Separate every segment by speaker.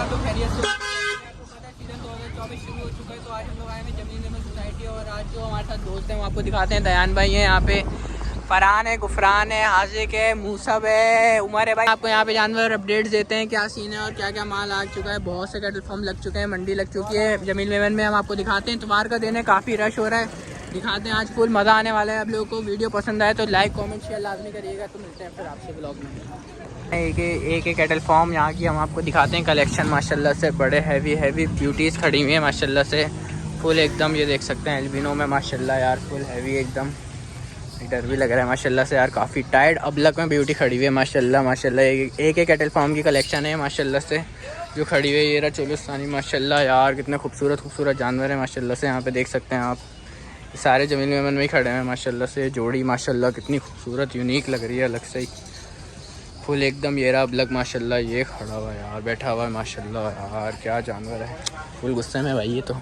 Speaker 1: आप लोग खैरियत से? आपको पता है सीजन 2024 शुरू हो चुका है, तो आज हम लोग आए हैं जमीन लेमन सोसाइटी और आज जो हमारे साथ दोस्त हैं वो आपको दिखाते हैं। दयान भाई हैं यहाँ पे, फरहान है, गुफरान है, हाजिक है, मूसब है, उमर है भाई। आपको यहाँ पे जानवर अपडेट्स देते हैं क्या सीन है और क्या क्या माल आ चुका है। बहुत से कैटल फार्म लग चुके हैं, मंडी लग चुकी है जमीन लेमन में। हम आपको दिखाते हैं, इतवार का दिन है, काफ़ी रश हो रहा है, दिखाते हैं आज फुल मज़ा आने वाला है। आप लोगों को वीडियो पसंद आए तो लाइक कमेंट शेयर लाजमी करिएगा। तो मिलते हैं फिर आपसे ब्लॉग में। एक कैटल फार्म यहाँ की हम आपको दिखाते हैं कलेक्शन। माशाल्लाह से बड़े हैवी ब्यूटीज़ खड़ी हुई हैं माशाल्लाह से फुल एकदम। ये देख सकते हैं एल्बिनो में माशाल्लाह यार फुल हैवी एकदम, डर भी लग रहा है माशाल्लाह से यार, काफ़ी टाइट अबलक में ब्यूटी खड़ी हुई है माशाल्लाह। एक कैटल फार्म की कलेक्शन है माशाल्लाह से जो खड़ी हुई है। ये रहा चोलिस्तानी माशाल्लाह यार, कितने खूबसूरत जानवर है माशाल्लाह से। यहाँ पे देख सकते हैं आप, सारे जमीन लेमन में ही खड़े हैं माशाल्लाह से। जोड़ी माशाल्लाह कितनी खूबसूरत यूनिक लग रही है अलग से ही फुल एकदम। ये रहा अबलक माशाल्लाह, ये खड़ा हुआ है यार, बैठा हुआ है माशाल्लाह यार, क्या जानवर है, फुल गुस्से में भाई ये तो।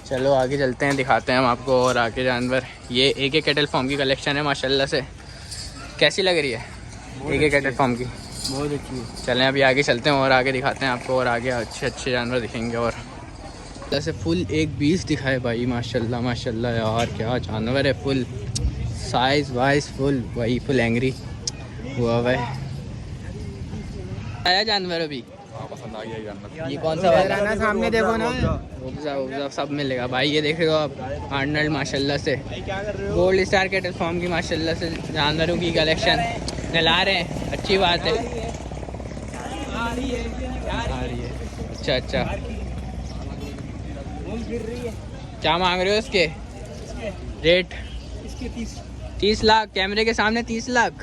Speaker 1: चलो आगे चलते हैं, दिखाते हैं हम आपको और आगे जानवर। ये एक कैटल फार्म की कलेक्शन है माशाल्लाह से। कैसी लग रही है एक कैटल फार्म की?
Speaker 2: बहुत अच्छी है।
Speaker 1: चलें अभी आगे चलते हैं और आगे दिखाते हैं आपको, और आगे अच्छे जानवर दिखेंगे। और जैसे फुल एक 20 दिखाए भाई माशाल्लाह यार, क्या जानवर है, फुल साइज़ वाइज फुल वही फुल एंग्री हुआ भाई। आया जानवर अभी
Speaker 2: पसंद आ गया जानवर।
Speaker 1: ये कौन सा वाला?
Speaker 2: ना सामने देखो ना,
Speaker 1: उपजा सब मिलेगा भाई। ये देख रहे हो आप आर्नल्ड माशाल्लाह से, गोल्ड स्टार कैटल फार्म की माशाल्लाह से जानवरों की कलेक्शन दिला रहे हैं, अच्छी बात है। आ रही है अच्छा क्या मांग रहे हो इसके रेट?
Speaker 2: इसके
Speaker 1: 30 लाख कैमरे के सामने 30 लाख।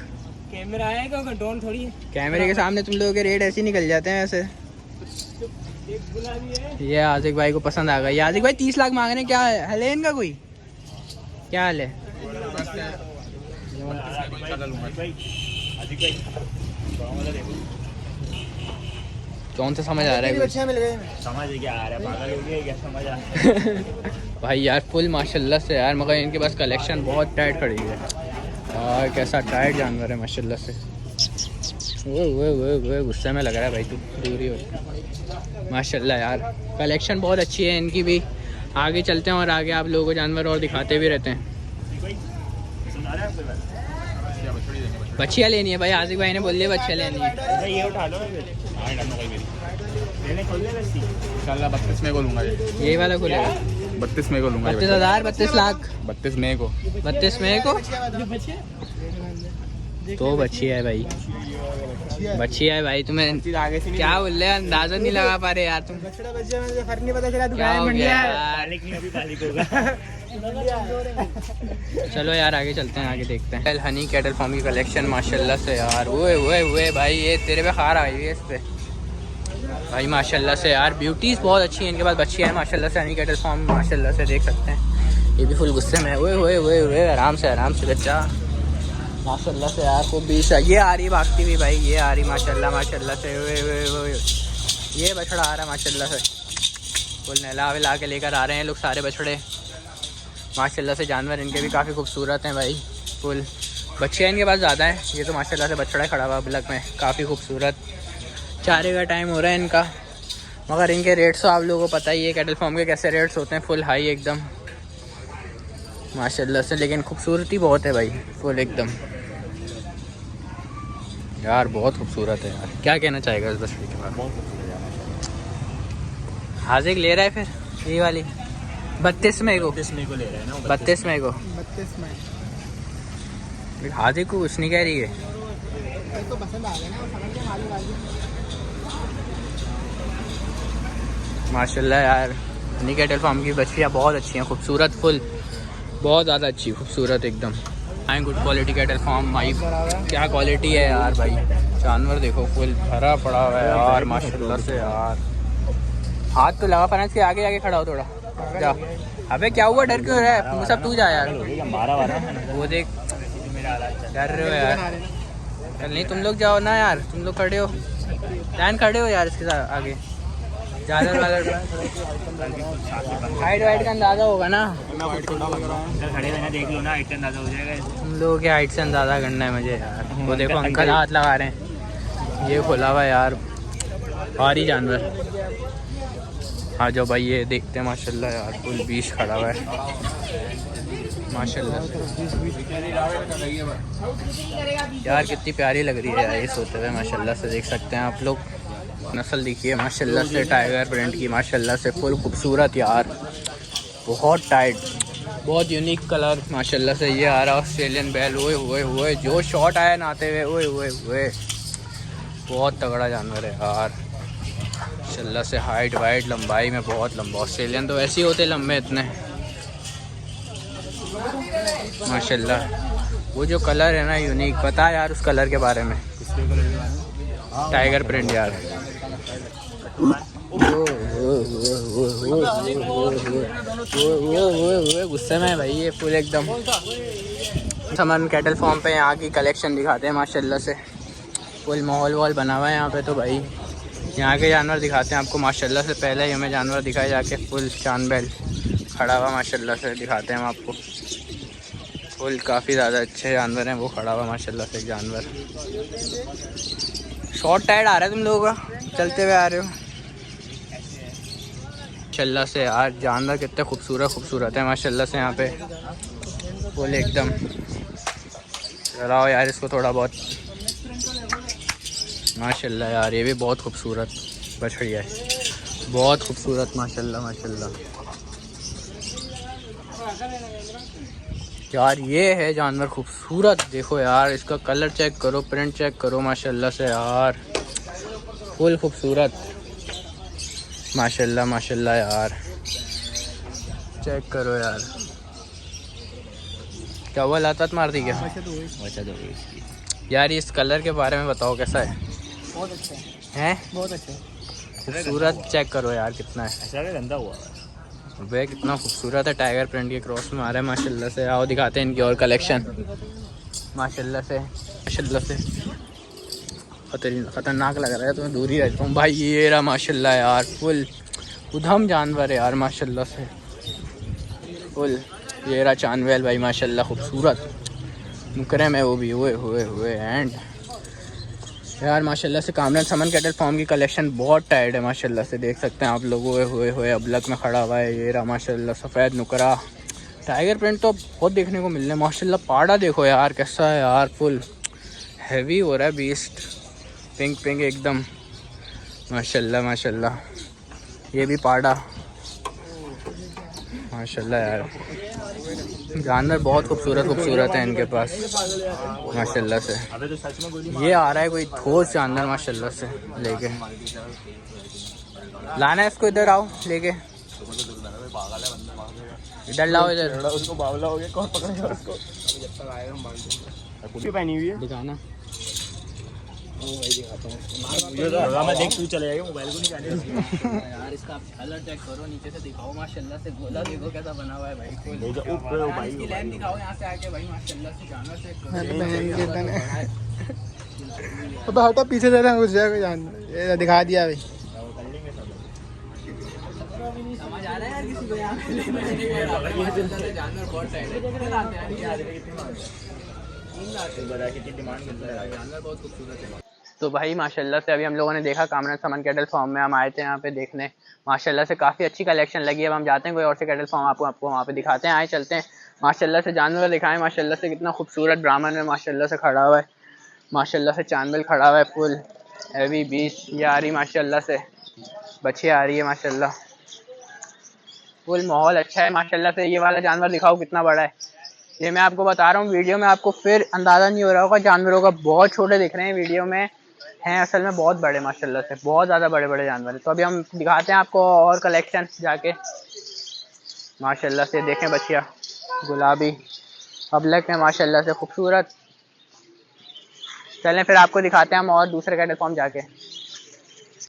Speaker 2: कैमरा आएगा, ड्रोन थोड़ी है।
Speaker 1: कैमरे के सामने तुम लोगों के रेट ऐसे ही निकल जाते हैं ऐसे।
Speaker 2: एक गुलाबी है।
Speaker 1: ये आजिक भाई को पसंद आ गई। आजिक भाई 30 लाख मांग रहे हैं, क्या हाल है इनका? कोई क्या हाल है? कौन सा समझ आ रहा है?
Speaker 2: समझ क्या आ रहा है, पागल हो गया क्या, समझ आ रहा है।
Speaker 1: भाई यार फुल माशाल्लाह से यार, मगर इनके पास कलेक्शन बहुत टाइट खड़ी है यार, कैसा टाइट जानवर है माशाल्लाह से। वो गुस्से में लग रहा है भाई, तू दूरी हो माशाल्लाह यार, कलेक्शन बहुत अच्छी है इनकी भी। आगे चलते हैं और आगे आप लोगों को जानवर और दिखाते भी रहते हैं। बच्चियाँ लेनी है भाई, आजिक भाई ने बोल दिया बच्चियाँ लेनी है।
Speaker 2: ये उठा लो, 32 में को लूँगा।
Speaker 1: यही वाला खुलेगा
Speaker 2: 32 में को लूँगा।
Speaker 1: 32,000 32 लाख
Speaker 2: 32 में को
Speaker 1: 32 में को तो बच्ची है भाई, बच्ची है भाई। तुम्हें क्या बोल रहे, अंदाजा नहीं लगा पा रहे यार तुम। क्या हो गया यार? चलो यार आगे चलते हैं, आगे देखते हैं। हनी कैटल फार्म की कलेक्शन माशाल्लाह से यार, वो भाई ये तेरे पे खार आई हुई है इस पे भाई माशाल्लाह से यार, ब्यूटीज़ बहुत अच्छी हैं इनके पास, बच्ची है माशाल्लाह से। हनी कैटल फार्म माशाल्लाह से देख सकते हैं, ये भी फुल गुस्से में है। वो आराम से बच्चा माशाल्लाह से यार को 20। ये आ रही भागती हुई भाई, ये आ रही माशाल्लाह से। वो ये बछड़ा आ रहा है माशाल्लाह से, फुल नहला विला के लेकर आ रहे हैं लोग सारे बछड़े माशाल्लाह से। जानवर इनके भी काफ़ी खूबसूरत हैं भाई, फुल बच्चे इनके पास ज़्यादा हैं। ये तो माशाल्लाह से बछड़ा खड़ा हुआ ब्लैक में, काफ़ी खूबसूरत। चारे का टाइम हो रहा है इनका, मगर इनके रेट्स तो आप लोगों को पता ही है कैटल फार्म के कैसे रेट्स होते हैं, फुल हाई एकदम माशाल्लाह से। लेकिन खूबसूरती बहुत है भाई, फुल एकदम यार, बहुत खूबसूरत है यार। क्या कहना चाहेगा इस बछड़ी के बारे में? हाजिक ले रहा है फिर ये वाली 32 में को,
Speaker 2: 32 में को ले रहा है ना,
Speaker 1: 32 में को।
Speaker 2: 32 में
Speaker 1: हाजिक को कुछ नहीं कह रही है।
Speaker 2: तो पसंद आ गया ना, समझ के मालूम आ गया
Speaker 1: माशाल्लाह यार। हनी कैटल फार्म की बछड़ियाँ बहुत अच्छी हैं, खूबसूरत फुल, बहुत ज़्यादा अच्छी खूबसूरत एकदम। आई गुड क्वालिटी कैटल फार्म भाई, क्या क्वालिटी है यार भाई। जानवर देखो फुल भरा पड़ा हुआ है यार माशाल्लाह से यार। हाथ तो लगा पाना, इसके आगे आगे खड़ा हो थोड़ा, जा। अबे क्या हुआ, डर क्यों रहा है? सब तू जा यार, वो देख डर रहे हो यार। चल नहीं तुम लोग जाओ ना यार, तुम लोग खड़े हो, ध्यान खड़े हो यार इसके साथ आगे। ज़्यादा हाइट वाइट का अंदाज़ा होगा ना,
Speaker 2: खड़े रहना, देख लो ना, हाइट का अंदाज़ा हो जाएगा।
Speaker 1: तुम लोगों की हाइट से अंदाज़ा करना है मुझे यार। वो देखो अंकल हाथ लगा रहे हैं, ये खुला हुआ यार भारी जानवर। हाँ जो भाई ये देखते हैं माशाल्लाह यार फुल बीच खड़ा हुआ है माशाल्लाह से। यार कितनी प्यारी लग रही है यार ये सोते हुए माशाल्लाह से, देख सकते हैं आप लोग। नस्ल दिखिए माशाल्लाह से टाइगर प्रिंट की माशाल्लाह से, फुल खूबसूरत यार, बहुत टाइट, बहुत यूनिक कलर माशाल्लाह से। ये आ रहा ऑस्ट्रेलियन बैल, ओए हुए हुए जो शॉट आया नहाते हुए, ओए हुए हुए बहुत तगड़ा जानवर है यार माशाल्लाह से। हाइट वाइट लंबाई में बहुत लंबा, ऑस्ट्रेलियन तो ऐसे ही होते लंबे इतने माशाल्लाह। वो जो कलर है ना यूनिक, पता है यार उस कलर के बारे में? टाइगर प्रिंट यार। गुस्से में भाई ये फुल एकदम। समन कैटल फार्म पे यहाँ की कलेक्शन दिखाते हैं माशाल्लाह से, फुल माहौल वॉल बना हुआ है यहाँ पे। तो भाई यहाँ के जानवर दिखाते हैं आपको माशाल्लाह से। पहले ही हमें जानवर दिखाए जाके, फुल चांद बैल खड़ा हुआ माशाल्लाह से दिखाते हैं हम आपको। फुल काफ़ी ज़्यादा अच्छे जानवर हैं, वो खड़ा हुआ माशाल्लाह से एक जानवर। शॉर्ट टाइड आ रहा है तुम लोगों का, चलते हुए आ रहे हो माशाल्लाह से यार। जानवर कितने खूबसूरत है माशाल्लाह से यहाँ पे, फुल एकदम। चलाओ यार इसको थोड़ा बहुत माशाल्लाह यार। ये भी बहुत खूबसूरत बछड़िया है, बहुत खूबसूरत माशाल्लाह माशाल्लाह यार। ये है जानवर खूबसूरत, देखो यार इसका कलर चेक करो, प्रिंट चेक करो माशाल्लाह से यार, फुल खूबसूरत माशाल्लाह माशाल्लाह यार। चेक करो यार, क्या वो लातात मार दी क्या? यार इस कलर के बारे में बताओ कैसा है?
Speaker 3: बहुत अच्छा
Speaker 1: हैं?
Speaker 3: बहुत अच्छा।
Speaker 1: खूबसूरत चेक करो यार कितना है,
Speaker 2: ऐसा गंदा हुआ
Speaker 1: वे कितना खूबसूरत है। टाइगर प्रिंट के क्रॉस में आ रहा है माशाल्लाह से। आओ दिखाते हैं इनकी और कलेक्शन माशाल्लाह से खतरनाक लग रहा है, तो मैं दूर ही रहता हूँ भाई। ये रहा माशाल्लाह यार, फुल उधम जानवर है यार माशाल्लाह से, फुल। ये रहा चांदवेल भाई माशाल्लाह, खूबसूरत मुकरे में वो भी, हुए एंड यार माशाल्लाह से। कामरान समन कैटल फार्म की कलेक्शन बहुत टाइट है माशाल्लाह से, देख सकते हैं आप लोग। हुए अबलक में खड़ा हुआ है, ये रहा माशाल्लाह सफ़ेद नुकरा। टाइगर प्रिंट तो बहुत देखने को मिल रहा है माशाल्लाह। पाड़ा देखो यार कैसा है यार, फुल हैवी हो रहा है बीस्ट, पिंक एकदम माशाल्लाह माशाल्लाह। ये भी पाड़ा माशाल्लाह यार। जानवर बहुत खूबसूरत है इनके पास माशाल्लाह से।
Speaker 2: अबे तो सच में गोली
Speaker 1: ये आ रहा है कोई ठोस जानवर माशाल्लाह से लेके, लाना है इसको, इधर आओ लेके, इधर लाओ इधर।
Speaker 2: उसको बावला हो गया, कौन पकड़ेगा उसको? कुछ पहनी हुई है,
Speaker 1: दिखाना
Speaker 2: मैं देख तू चले जाएगा, मोबाइल को नहीं जाने
Speaker 1: यार। इसका कलर चेक करो, नीचे से दिखाओ माशाल्लाह से। गोला देखो कैसा बना हुआ है भाई, फुल। इसकी लाइन दिखाओ यहाँ से आके भाई माशाल्लाह से। जानवर चेक करो,
Speaker 3: हटा पीछे से घुस जाएगा जानवर, ये दिखा दिया भाई।
Speaker 1: समझ आ रहा है यार किसी को यहाँ पे जानवर बहुत टाइट है। जानवर बहुत खूबसूरत है। तो भाई माशाल्लाह से अभी हम लोगों ने देखा कामरान समन कैटल फार्म में, हम आए थे यहाँ पे देखने माशाल्लाह से। काफ़ी अच्छी कलेक्शन लगी है। अब हम जाते हैं कोई और से कैटल फार्म आपको वहाँ पे दिखाते हैं। आए चलते हैं माशाल्लाह से, जानवर दिखाएं माशाल्लाह से। कितना खूबसूरत ब्राह्मण में माशाल्लाह से खड़ा हुआ है माशाल्लाह से। चांदबेल खड़ा हुआ है, फुल हैवी बीस। ये आ रही माशाल्लाह से, बच्ची आ रही है माशाल्लाह, फुल माहौल अच्छा है माशाल्लाह से। ये वाला जानवर दिखाओ कितना बड़ा है। ये मैं आपको बता रहा हूँ, वीडियो में आपको फिर अंदाज़ा नहीं हो रहा होगा जानवरों का, बहुत छोटे दिख रहे हैं वीडियो में, हैं असल में बहुत बड़े माशाल्लाह से, बहुत ज़्यादा बड़े जानवर हैं। तो अभी हम दिखाते हैं आपको और कलेक्शन जाके माशाल्लाह से। देखें बच्चियाँ गुलाबी अबलक में माशाल्लाह से खूबसूरत। चलें फिर आपको दिखाते हैं हम और दूसरे कैटल फार्म जाके।